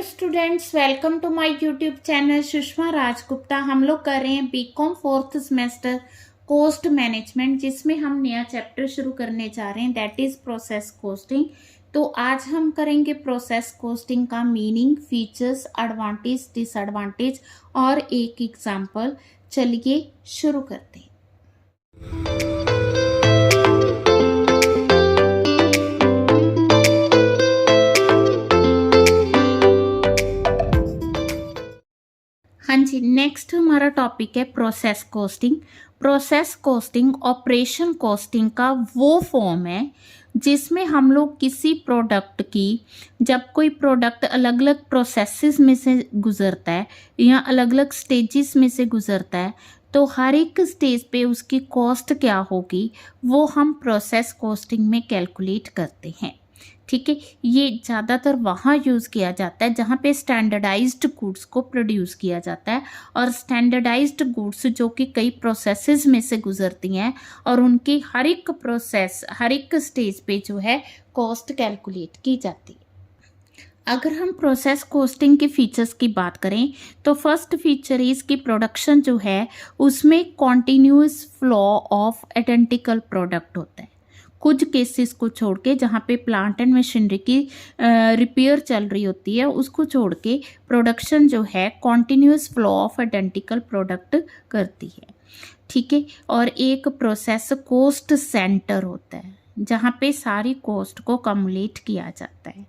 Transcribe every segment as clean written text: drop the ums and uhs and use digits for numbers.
Students, welcome to my YouTube channel Sushma Rajgupta. हम लोग कर रहे हैं BCom fourth semester cost management, जिसमें हम नया चैप्टर शुरू करने जा रहे हैं, दैट इज प्रोसेस कॉस्टिंग। तो आज हम करेंगे प्रोसेस कॉस्टिंग का मीनिंग, फीचर्स, एडवांटेज, डिसएडवांटेज और एक एग्जांपल। चलिए शुरू करते हैं। हाँ जी, नेक्स्ट हमारा टॉपिक है process costing. Process costing operation costing का वो फॉर्म है जिसमें हम लोग किसी प्रोडक्ट की, जब कोई प्रोडक्ट अलग अलग प्रोसेसेस में से गुजरता है या अलग अलग स्टेजेस में से गुजरता है, तो हर एक स्टेज पे उसकी कॉस्ट क्या होगी वो हम प्रोसेस कॉस्टिंग में कैलकुलेट करते हैं। ठीक है, ये ज़्यादातर वहाँ यूज़ किया जाता है जहाँ पे स्टैंडर्डाइज्ड गुड्स को प्रोड्यूस किया जाता है, और स्टैंडर्डाइज्ड गुड्स जो कि कई प्रोसेसेस में से गुजरती हैं और उनकी हर एक प्रोसेस, हर एक स्टेज पे जो है कॉस्ट कैलकुलेट की जाती है। अगर हम प्रोसेस कॉस्टिंग के फीचर्स की बात करें तो फर्स्ट फीचर इसकी प्रोडक्शन जो है उसमें continuous flow of identical product होता है। कुछ केसेस को छोड़ के, जहाँ पे प्लांट एंड मशीनरी की रिपेयर चल रही होती है, उसको छोड़ के प्रोडक्शन जो है continuous flow of identical product करती है। ठीक है, और एक प्रोसेस कॉस्ट सेंटर होता है जहाँ पे सारी कॉस्ट को कम्युलेट किया जाता है।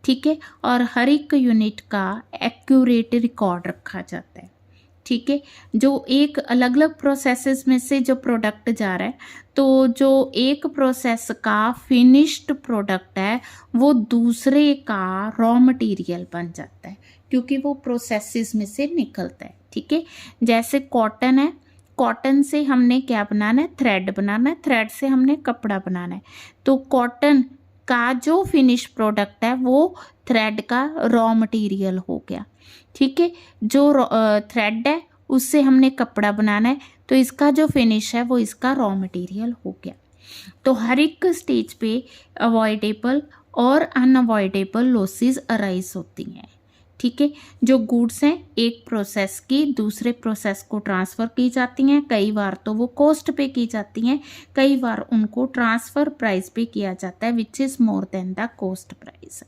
ठीक है, और हर एक यूनिट का एक्यूरेट रिकॉर्ड रखा जाता है। ठीक है, जो एक अलग अलग प्रोसेसेस में से जो प्रोडक्ट जा रहा है, तो जो एक प्रोसेस का फिनिश्ड प्रोडक्ट है वो दूसरे का रॉ मटेरियल बन जाता है, क्योंकि वो प्रोसेसेस में से निकलता है। ठीक है, जैसे कॉटन है, कॉटन से हमने क्या बनाना है, थ्रेड बनाना है, थ्रेड से हमने कपड़ा बनाना है। तो कॉटन का जो फिनिश प्रोडक्ट है वो थ्रेड का रॉ मटेरियल हो गया। ठीक है, जो थ्रेड है उससे हमने कपड़ा बनाना है, तो इसका जो फिनिश है वो इसका रॉ मटेरियल हो गया। तो हर एक स्टेज पे अवॉइडेबल और अनअवॉइडेबल लॉसेस अराइज होती हैं। ठीक है, जो गुड्स हैं एक प्रोसेस की दूसरे प्रोसेस को ट्रांसफ़र की जाती हैं, कई बार तो वो कॉस्ट पे की जाती हैं, कई बार उनको ट्रांसफ़र प्राइस पे किया जाता है, which is more than the cost price.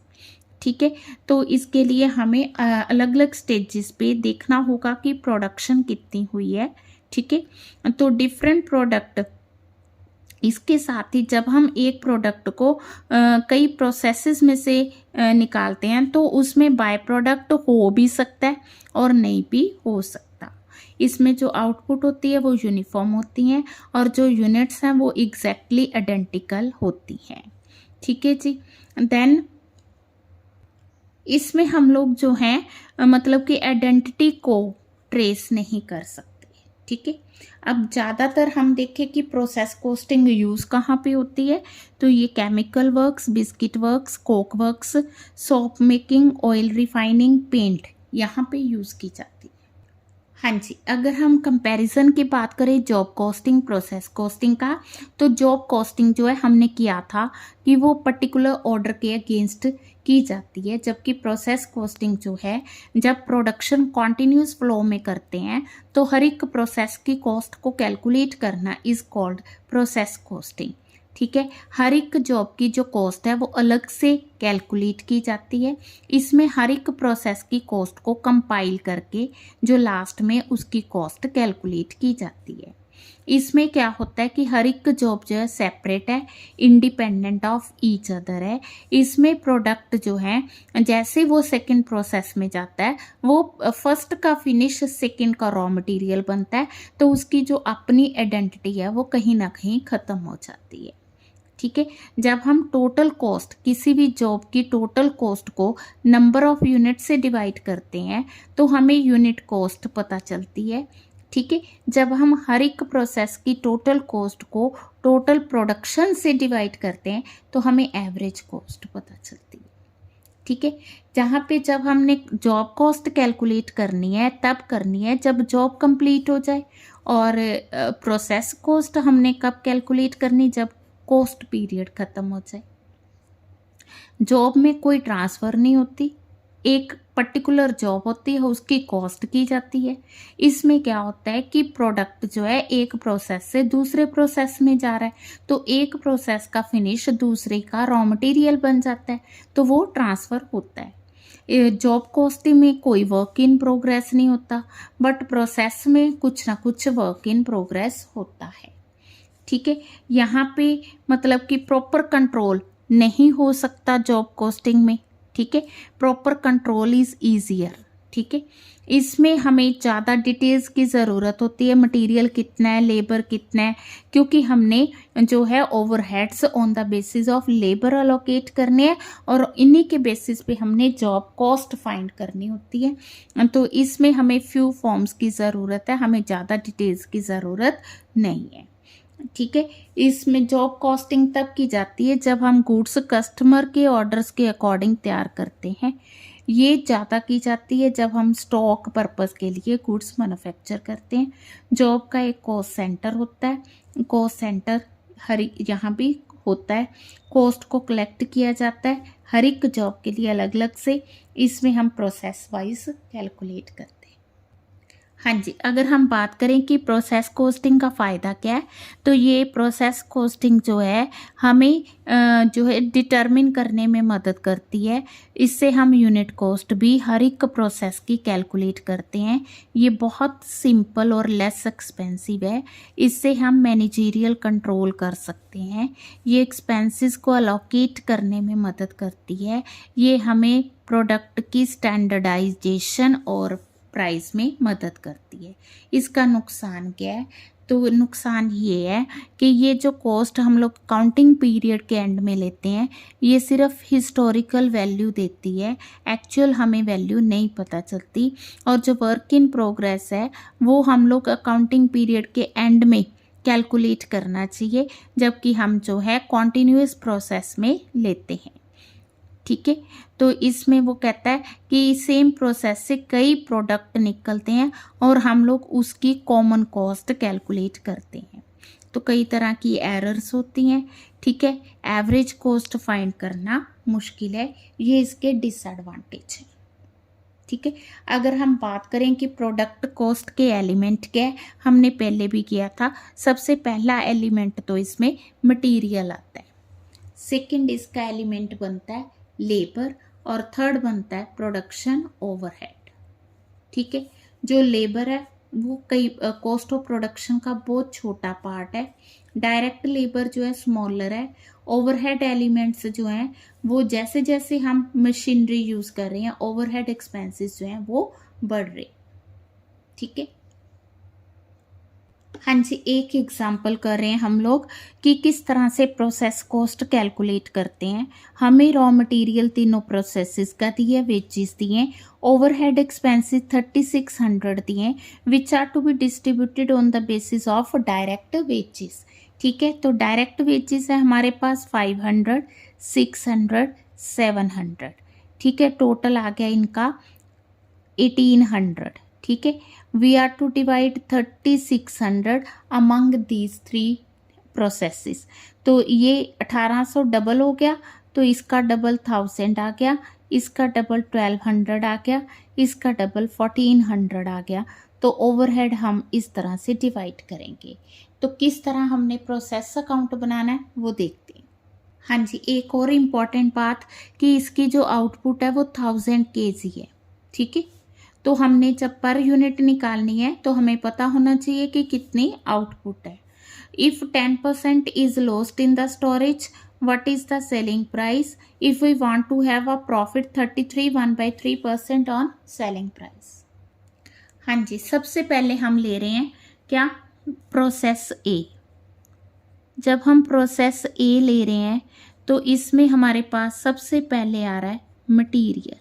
ठीक है, तो इसके लिए हमें अलग अलग स्टेजेस पे देखना होगा कि प्रोडक्शन कितनी हुई है। ठीक है, तो डिफरेंट प्रोडक्ट, इसके साथ ही जब हम एक प्रोडक्ट को कई प्रोसेसेस में से निकालते हैं तो उसमें बाय प्रोडक्ट हो भी सकता है और नहीं भी हो सकता। इसमें जो आउटपुट होती है वो यूनिफॉर्म होती हैं और जो यूनिट्स हैं वो एग्जैक्टली आइडेंटिकल होती हैं। ठीक है जी, देन इसमें हम लोग जो हैं मतलब कि आइडेंटिटी को ट्रेस नहीं कर सकते। ठीक है, अब ज़्यादातर हम देखें कि प्रोसेस कॉस्टिंग यूज़ कहाँ पे होती है, तो ये chemical works, biscuit works, coke works, soap making, oil refining, paint, यहाँ पे यूज़ की जाती है। हाँ जी, अगर हम कंपैरिजन की बात करें जॉब कॉस्टिंग प्रोसेस कॉस्टिंग का, तो जॉब कॉस्टिंग जो है हमने किया था कि वो पर्टिकुलर ऑर्डर के अगेंस्ट की जाती है, जबकि प्रोसेस कॉस्टिंग जो है जब प्रोडक्शन कॉन्टिन्यूस फ्लो में करते हैं तो हर एक प्रोसेस की कॉस्ट को कैलकुलेट करना इज कॉल्ड प्रोसेस कॉस्टिंग। ठीक है, हर एक जॉब की जो कॉस्ट है वो अलग से कैलकुलेट की जाती है। इसमें हर एक प्रोसेस की कॉस्ट को कंपाइल करके जो लास्ट में उसकी कॉस्ट कैलकुलेट की जाती है। इसमें क्या होता है कि हर एक जॉब जो है सेपरेट है, इंडिपेंडेंट ऑफ ईच अदर है। इसमें प्रोडक्ट जो है जैसे वो सेकंड प्रोसेस में जाता है वो फर्स्ट का फिनिश सेकंड का रॉ मटेरियल बनता है, तो उसकी जो अपनी आइडेंटिटी है वो कहीं ना कहीं ख़त्म हो जाती है। ठीक है, जब हम टोटल कॉस्ट, किसी भी जॉब की टोटल कॉस्ट को नंबर ऑफ यूनिट से डिवाइड करते हैं तो हमें यूनिट कॉस्ट पता चलती है। ठीक है, जब हम हर एक प्रोसेस की टोटल कॉस्ट को टोटल प्रोडक्शन से डिवाइड करते हैं तो हमें एवरेज कॉस्ट पता चलती है। ठीक है, जहाँ पे जब हमने जॉब कॉस्ट कैलकुलेट करनी है तब करनी है जब जॉब कंप्लीट हो जाए, और प्रोसेस कॉस्ट हमने कब कैलकुलेट करनी, जब कॉस्ट पीरियड ख़त्म हो जाए। जॉब में कोई ट्रांसफ़र नहीं होती, एक पर्टिकुलर जॉब होती है उसकी कॉस्ट की जाती है। इसमें क्या होता है कि प्रोडक्ट जो है एक प्रोसेस से दूसरे प्रोसेस में जा रहा है, तो एक प्रोसेस का फिनिश दूसरे का रॉ मटेरियल बन जाता है, तो वो ट्रांसफ़र होता है। जॉब कॉस्टिंग में कोई वर्क इन प्रोग्रेस नहीं होता, बट प्रोसेस में कुछ ना कुछ वर्क इन प्रोग्रेस होता है। ठीक है, यहाँ पे मतलब कि प्रॉपर कंट्रोल नहीं हो सकता जॉब कॉस्टिंग में। ठीक है, प्रॉपर कंट्रोल इज़ ईजियर। ठीक है, इसमें हमें ज़्यादा डिटेल्स की ज़रूरत होती है, मटेरियल कितना है, लेबर कितना है, क्योंकि हमने जो है overheads on the basis of labour allocate करने हैं और इन्हीं के बेसिस पे हमने जॉब कॉस्ट फाइंड करनी होती है। तो इसमें हमें फ्यू फॉर्म्स की ज़रूरत है, हमें ज़्यादा डिटेल्स की ज़रूरत नहीं है। ठीक है, इसमें जॉब कॉस्टिंग तब की जाती है जब हम गुड्स कस्टमर के ऑर्डर्स के अकॉर्डिंग तैयार करते हैं। ये ज़्यादा की जाती है जब हम स्टॉक पर्पस के लिए गुड्स मैन्युफैक्चर करते हैं। जॉब का एक कॉस्ट सेंटर होता है, कॉस्ट सेंटर हर यहाँ भी होता है, कॉस्ट को कलेक्ट किया जाता है हर एक जॉब के लिए अलग अलग से। इसमें हम प्रोसेस वाइज कैलकुलेट करते हैं। हाँ जी, अगर हम बात करें कि प्रोसेस कॉस्टिंग का फ़ायदा क्या है, तो ये प्रोसेस कॉस्टिंग जो है हमें जो है डिटरमिन करने में मदद करती है। इससे हम यूनिट कॉस्ट भी हर एक प्रोसेस की कैलकुलेट करते हैं। ये बहुत सिंपल और लेस एक्सपेंसिव है। इससे हम मैनेजरियल कंट्रोल कर सकते हैं। ये एक्सपेंसेस को अलोकेट करने में मदद करती है। ये हमें प्रोडक्ट की स्टैंडर्डाइजेशन और प्राइस में मदद करती है। इसका नुकसान क्या है? तो नुकसान ये है कि ये जो कॉस्ट हम लोग काउंटिंग पीरियड के एंड में लेते हैं, ये सिर्फ हिस्टोरिकल वैल्यू देती है, एक्चुअल हमें वैल्यू नहीं पता चलती। और जो वर्क इन प्रोग्रेस है वो हम लोग अकाउंटिंग पीरियड के एंड में कैलकुलेट करना चाहिए, जबकि हम जो है कॉन्टिन्यूस प्रोसेस में लेते हैं। ठीक है, तो इसमें वो कहता है कि सेम प्रोसेस से कई प्रोडक्ट निकलते हैं और हम लोग उसकी कॉमन कॉस्ट कैलकुलेट करते हैं। तो कई तरह की एरर्स होती हैं। ठीक है, एवरेज कॉस्ट फाइंड करना मुश्किल है, ये इसके डिसएडवांटेज है। ठीक है, अगर हम बात करें कि प्रोडक्ट कॉस्ट के एलिमेंट क्या है, हमने पहले भी किया था। सबसे पहला एलिमेंट तो इसमें मटीरियल आता है, सेकंड इसका एलिमेंट बनता है लेबर और थर्ड बनता है प्रोडक्शन ओवरहेड। ठीक है, जो लेबर है वो कई कॉस्ट ऑफ प्रोडक्शन का बहुत छोटा पार्ट है। डायरेक्ट लेबर जो है स्मॉलर है। ओवरहेड एलिमेंट्स जो हैं वो जैसे जैसे हम मशीनरी यूज़ कर रहे हैं, ओवरहेड एक्सपेंसेस जो हैं वो बढ़ रहे। ठीक है, हाँ जी, एक एग्जाम्पल कर रहे हैं हम लोग कि किस तरह से प्रोसेस कॉस्ट कैलकुलेट करते हैं। हमें रॉ मटेरियल तीनों प्रोसेसेस का दिए, वेजेस दिए, ओवरहेड एक्सपेंसेस 3600 दिए, which are to be distributed on the basis of direct wages. ठीक है, तो डायरेक्ट वेजेस है हमारे पास 500, 600, 700। ठीक है, टोटल आ गया इनका 1800। ठीक है, we are to divide 3600 among these 3 processes. तो ये 1800 डबल हो गया, तो इसका डबल 1000 आ गया, इसका डबल 1200 आ गया, इसका डबल 1400 आ गया। तो ओवरहेड हम इस तरह से डिवाइड करेंगे। तो किस तरह हमने प्रोसेस अकाउंट बनाना है वो देखते हैं। हाँ जी, एक और इम्पॉर्टेंट बात कि इसकी जो आउटपुट है वो 1000 kg है। ठीक है, तो हमने जब पर यूनिट निकालनी है तो हमें पता होना चाहिए कि कितनी आउटपुट है। If 10% is lost in the storage, what is the selling price? If we want to have a profit 33 1/3% on selling price. हाँ जी, सबसे पहले हम ले रहे हैं क्या, प्रोसेस ए। जब हम प्रोसेस ए ले रहे हैं तो इसमें हमारे पास सबसे पहले आ रहा है मटीरियल।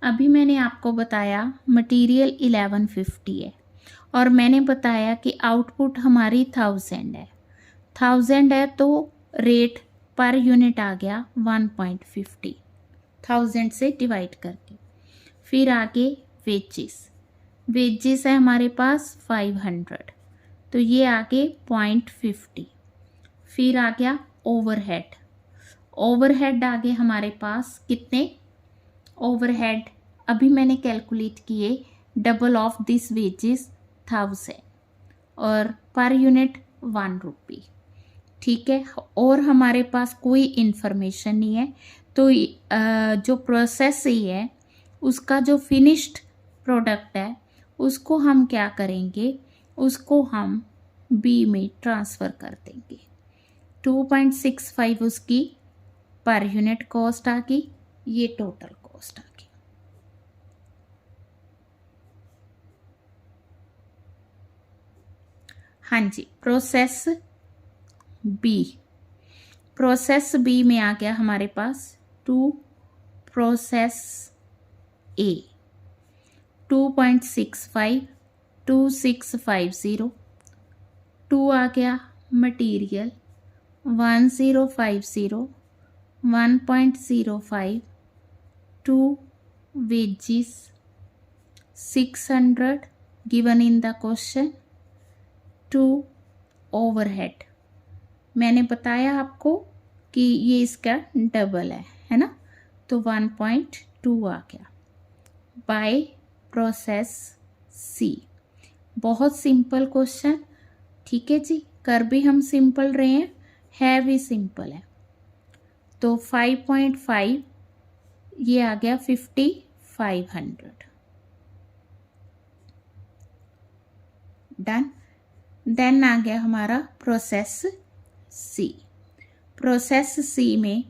अभी मैंने आपको बताया मटेरियल 1150 है और मैंने बताया कि आउटपुट हमारी 1000 है। 1000 है तो रेट पर यूनिट आ गया 1.50, 1000 से डिवाइड करके। फिर आगे वेजेस, वेजेस है हमारे पास 500, तो ये आगे 0.50। फिर आ गया ओवरहेड, ओवरहेड आगे हमारे पास कितने, ओवरहेड अभी मैंने कैलकुलेट किए, डबल ऑफ दिस वेजेस 1000 और पर यूनिट 1 रुपी। ठीक है, और हमारे पास कोई इंफॉर्मेशन नहीं है, तो जो प्रोसेस ही है उसका जो फिनिश्ड प्रोडक्ट है उसको हम क्या करेंगे, उसको हम बी में ट्रांसफ़र कर देंगे। 2.65 उसकी पर यूनिट कॉस्ट आ गई, ये टोटल कॉस्ट आ गई। हाँ जी, प्रोसेस बी में आ गया हमारे पास टू प्रोसेस ए 2.65 2650, 2 आ गया material 1050 1.05, 2 wages 600 given in the question, 2 overhead मैंने बताया आपको कि ये इसका डबल है ना, तो 1.2 आ गया बाय प्रोसेस सी। बहुत सिंपल क्वेश्चन, ठीक है जी, कर भी हम सिंपल रहे हैं, है भी सिंपल है। तो 5.5 ये आ गया 5500, डन। देन आ गया हमारा प्रोसेस सी। प्रोसेस सी में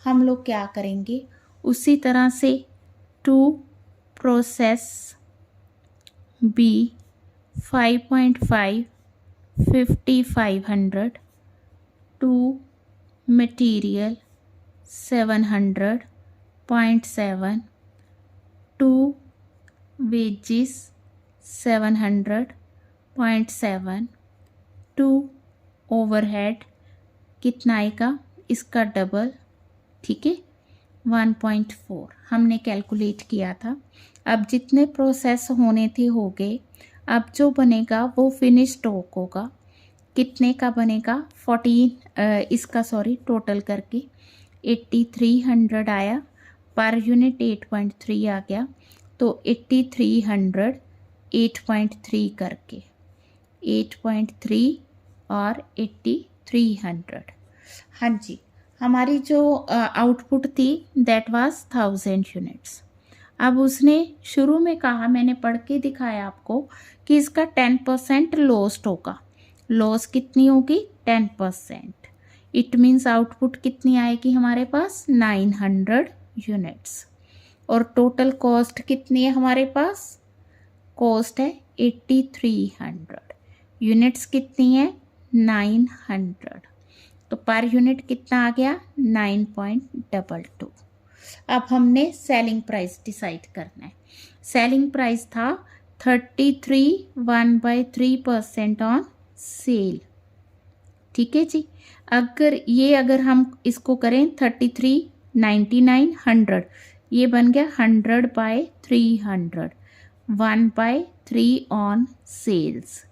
हम लोग क्या करेंगे, उसी तरह से to process B 5.5 5500, 2 material 700.7, 2 wages 700.7, 2 overhead कितना आएगा इसका डबल, ठीक है 1.4 हमने कैलकुलेट किया था। अब जितने प्रोसेस होने थे हो गए, अब जो बनेगा वो फिनिश स्टॉक होगा। कितने का बनेगा 14 इसका सॉरी टोटल करके 8300 आया, पर यूनिट 8.3 आ गया, तो 8300 8.3 करके 8.3 और 8300। हाँ जी, हमारी जो आउटपुट थी दैट वाज 1000 यूनिट्स। अब उसने शुरू में कहा, मैंने पढ़ के दिखाया आपको कि इसका 10% लॉस्ट होगा। लॉस कितनी होगी 10%, इट मीन्स आउटपुट कितनी आएगी हमारे पास 900 यूनिट्स। और टोटल कॉस्ट कितनी है हमारे पास, कॉस्ट है 8300, यूनिट्स कितनी है 900, तो पर यूनिट कितना आ गया 9.22। अब हमने सेलिंग प्राइस डिसाइड करना है। सेलिंग प्राइस था 33 1/3% ऑन सेल, ठीक है जी। अगर हम इसको करें 33 99 100, ये बन गया 100/300, 1/3 ऑन सेल्स।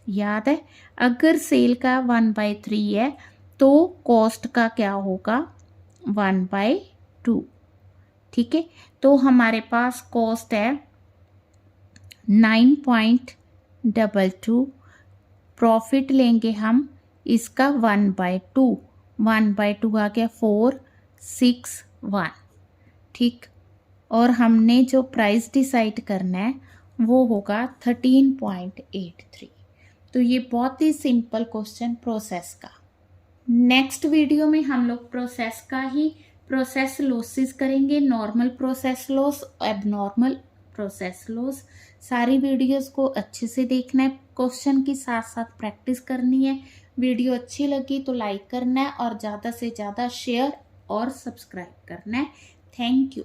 याद है, अगर सेल का 1/3 है तो कॉस्ट का क्या होगा 1/2, ठीक है। तो हमारे पास कॉस्ट है 9.22, प्रॉफिट लेंगे हम इसका 1/2, 1/2 आ गया 461, ठीक। और हमने जो प्राइस डिसाइड करना है वो होगा 13.83। तो ये बहुत ही सिंपल क्वेश्चन प्रोसेस का। नेक्स्ट वीडियो में हम लोग प्रोसेस का ही प्रोसेस लॉसेस करेंगे, normal process loss, abnormal process loss. सारी वीडियोस को अच्छे से देखना है, क्वेश्चन की साथ साथ प्रैक्टिस करनी है। वीडियो अच्छी लगी तो लाइक करना है और ज़्यादा से ज़्यादा शेयर और सब्सक्राइब करना है। Thank you.